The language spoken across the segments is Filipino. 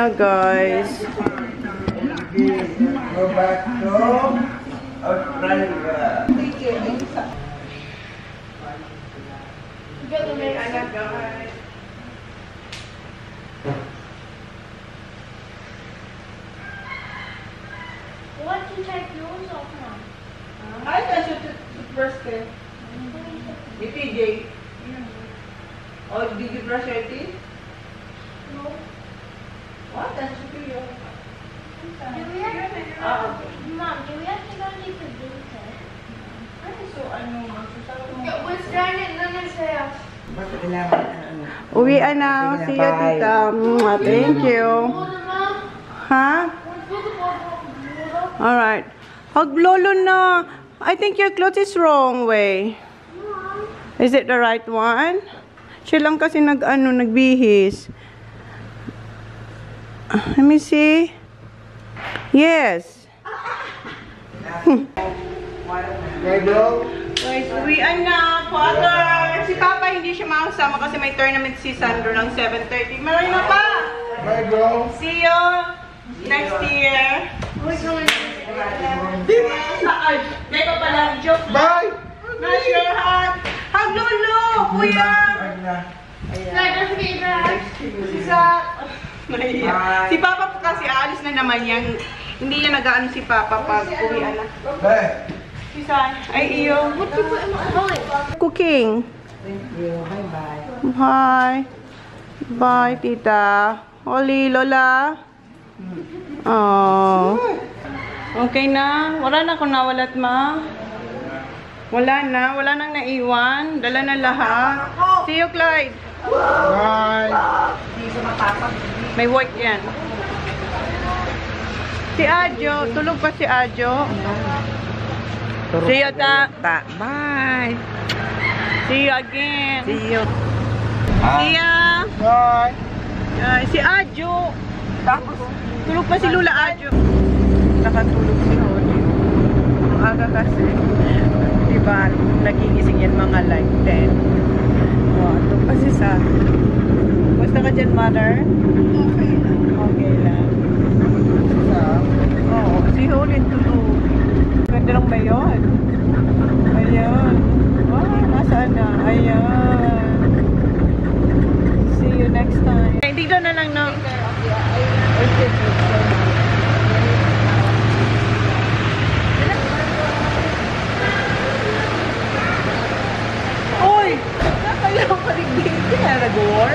na, guys. Go back to Australia. What to take yours off now? Ay, kasi toothbrush ka. Ni PJ. Oh, did you brush your teeth? No. What? That's superior. Do we have to, Mom, do we have to go to the dentist? Ay, so ano, magsasabi mo. Yeah, we're standing in his house. Bakit kailangan ano? Uwian na. See you, tita. Mwah, thank you. Water, Mom? Ha? What's with the water? Alright. Hug lolo na. I think your clothes is wrong way. Mom. Is it the right one? Siya lang kasi nagbihis. Let me see. Yes. Okay, bro. Guys, uwian na. Father. Si Papa hindi siya makasama kasi may tournament si Sandro ng 7:30. Maray na pa. Bye, bro. See you next year. Ay, dito pala. Joke. Bye. Nice your hat. Hug lolo. Kuya. Si Papa po kasi aalis na naman yan. Hindi niya nag-aano si Papa pag uwian na. Bye. Si San. Ay, iyo. What do you put in my wallet? Cooking. Thank you. Bye-bye. Bye. Bye, tita. Oli, lola. Oh. Okay na. Wala na akong nawalat, ma. Wala na. Wala nang naiwan. Dala na lahat. See you, Clyde. Bye. May work yan. Si Ajo. Tulog pa si Ajo. See you, ta. Bye. See you again. See you. See ya. Bye. Si Ajo. Tulog pa si Lula Ajo. Nakatulog si Oli. Ang aga kasi. Diba, nagigising yan mga like 10. Oh, ito pa si Sa. Basta ka dyan, mother? Okay lang. Okay lang. Sa? Oo, si Oli tulog. Ganda lang ba yun? Ayan. Oh, nasaan na? Ayan. See you next time. Ay, dito na lang, no? Uy! Nakalaw pa rin din. Kaya nag-war?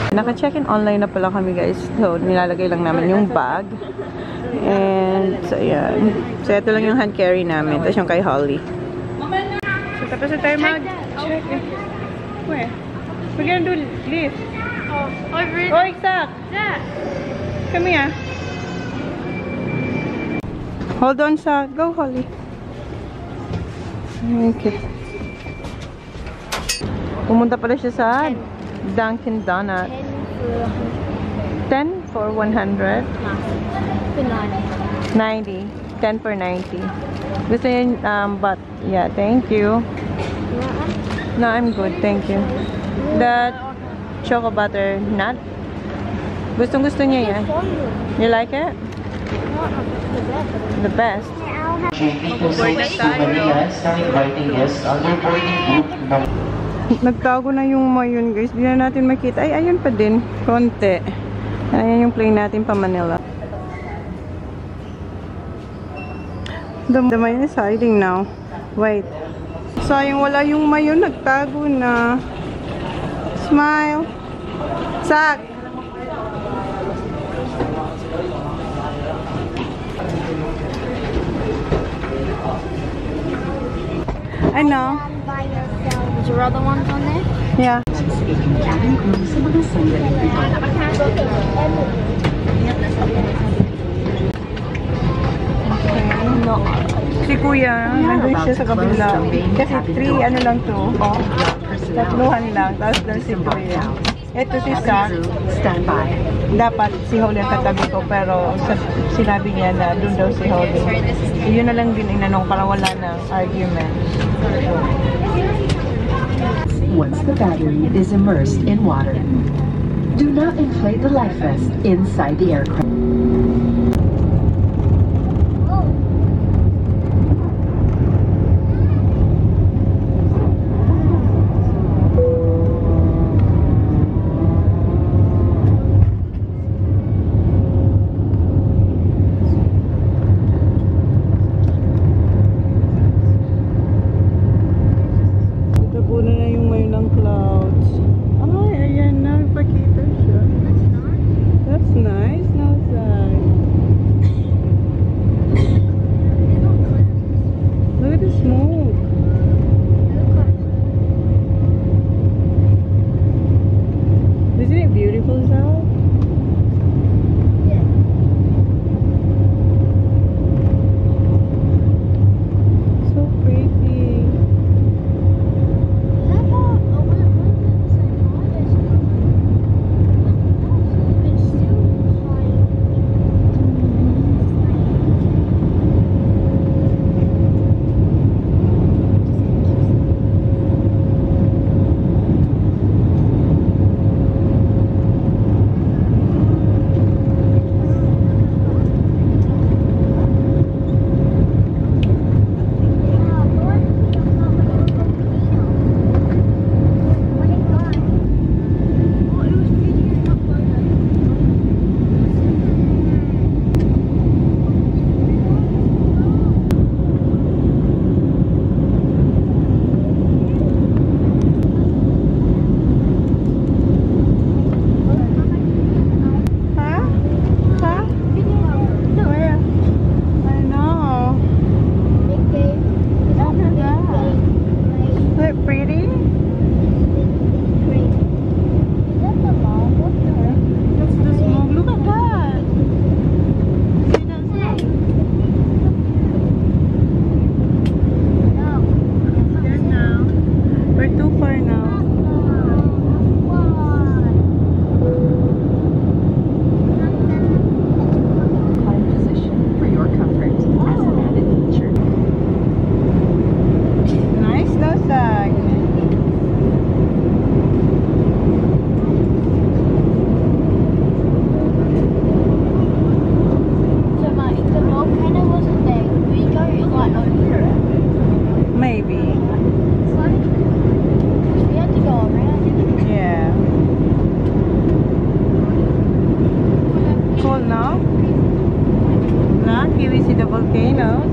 Naka-check-in online na pala kami, guys. So, nilalagay lang namin yung bag. And, so, ayan. So, ito lang yung hand carry namin. Tapos yung kay Holly. So, tapos na tayo mag-check. Where? We're gonna do lift. Oh, over Oh, exact. that. Come here. Hold on, sa. Go, Holly. Okay. Pumunta pala siya sa Dunkin' Donuts. 10 for 100. 90. 10 for 90. Gusto niya, but, yeah, thank you. No, I'm good, thank you. The choco butter nut. Gustong gusto niya yan. You like it? The best. Nagtago na yung mayon, guys. Di na natin makita. Ay, ayun pa din. Konti. Ayan yung plane natin pa Manila. The mayon is hiding now. Wait. Sayang wala yung mayon. Nagtago na. Smile. Sak. I know. By yourself. Is your other ones on there? Yeah. No. Si Kuya, nandun siya sa kabila. Kasi 3, ano lang to. Tatluhan lang. Tapos doon si Kuya. Ito si Sak. Dapat si Holly ang katabi ko. Pero sinabi niya na doon daw si Holly. So, yun na lang din inanong para wala na argument. once the battery is immersed in water. Do not inflate the life vest inside the aircraft. Tabunan na yung may ng clouds. Ay, ayan na. Ipakita siya. That's nice. No side. Look at the smoke. Isn't it beautiful, Sal? So pretty.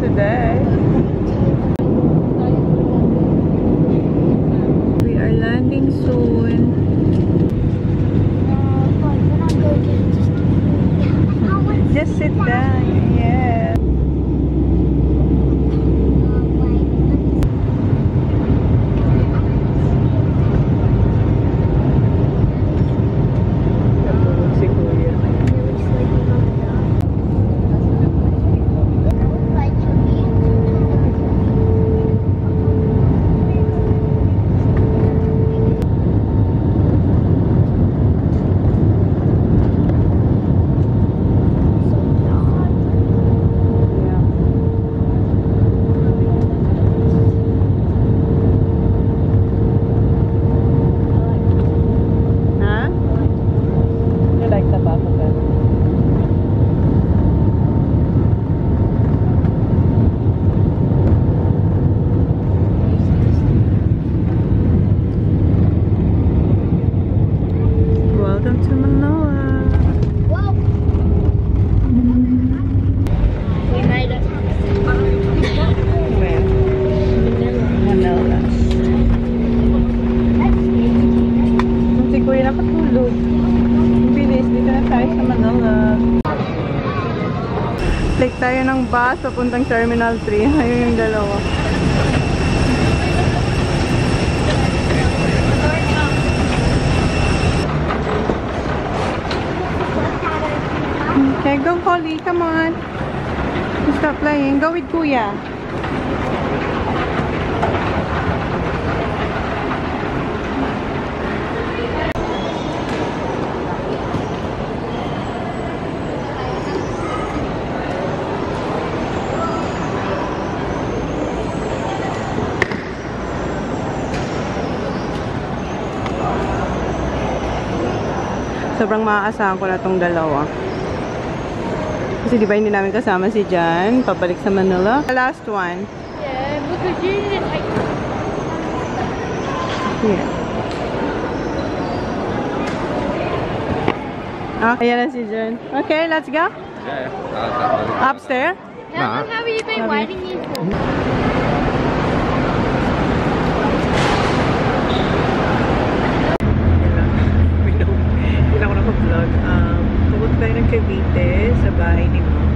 today. We are landing soon. Just sit down. Yeah. Si Kuya. Welcome to Manila. We made it. Where? Manila. Si Kuya nakatulog. Bilis, dito na tayo sa Manila. Take tayo ng bus papuntang Terminal 3. Ayun yung dalawa. Okay, go Holly, come on. Stop playing. Go with Kuya. Sobrang maaasahan ko na tong dalawa. Kasi di ba hindi namin kasama si Jan pabalik sa Manila? The last one. Yeah, because you didn't take Yeah. Ayan na si Jan. Okay, let's go. Yeah. Upstairs. How long have you been waiting here for? Hindi lang ako naka-vlog. Pumunta tayo ng Cavite sa bahay ni Mom.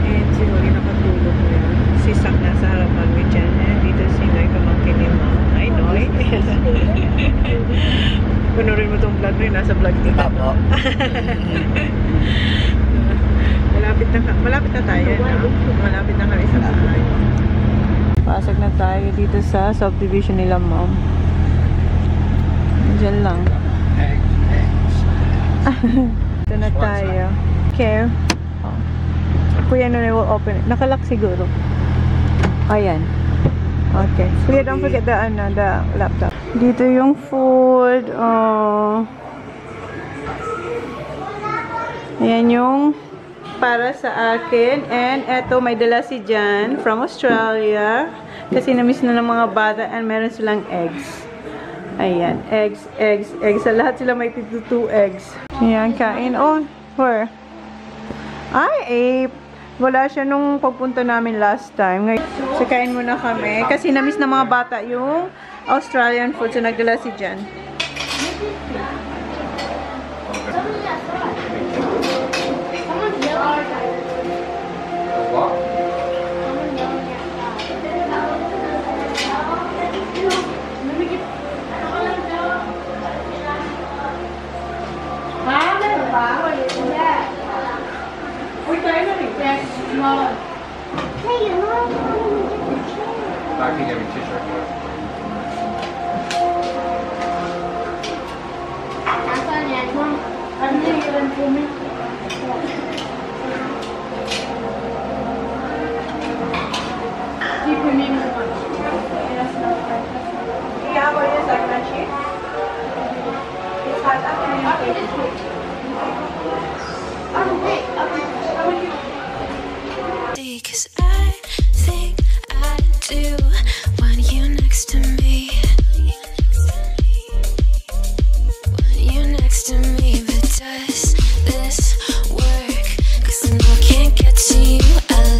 And si Holly nakatulog na. Si Sak nasa harapan with Jan. Dito si Noy, pamangkin ni Mom. Hi, Noy. Punurin mo tong vlog rin. Nasa vlog din. Malapit na tayo. No? Malapit na kami sa bahay. Pasok na tayo dito sa subdivision nila, Mom. Diyan lang. Ito na tayo. Okay. Oh. Kuya, no, will open it. Nakalock siguro. Ayan. Okay. Kuya, don't forget the laptop. Dito yung food. Oh. Ayan yung para sa akin. And eto, may dala si Jan from Australia. Kasi na-miss na ng mga bata and meron silang eggs. Ayan. Eggs. Sa lahat sila may 2 eggs. Ayan, kain. Oh, where? Ay, wala siya nung pagpunta namin last time. Ngayon, so kain muna kami. Kasi na-miss na mga bata yung Australian food. So nagdala si Jan. Hey, Mom, I can get me t-shirt. Cause I think I do want you next to me. Want you next to me, but does this work? Cause I know I can't get to you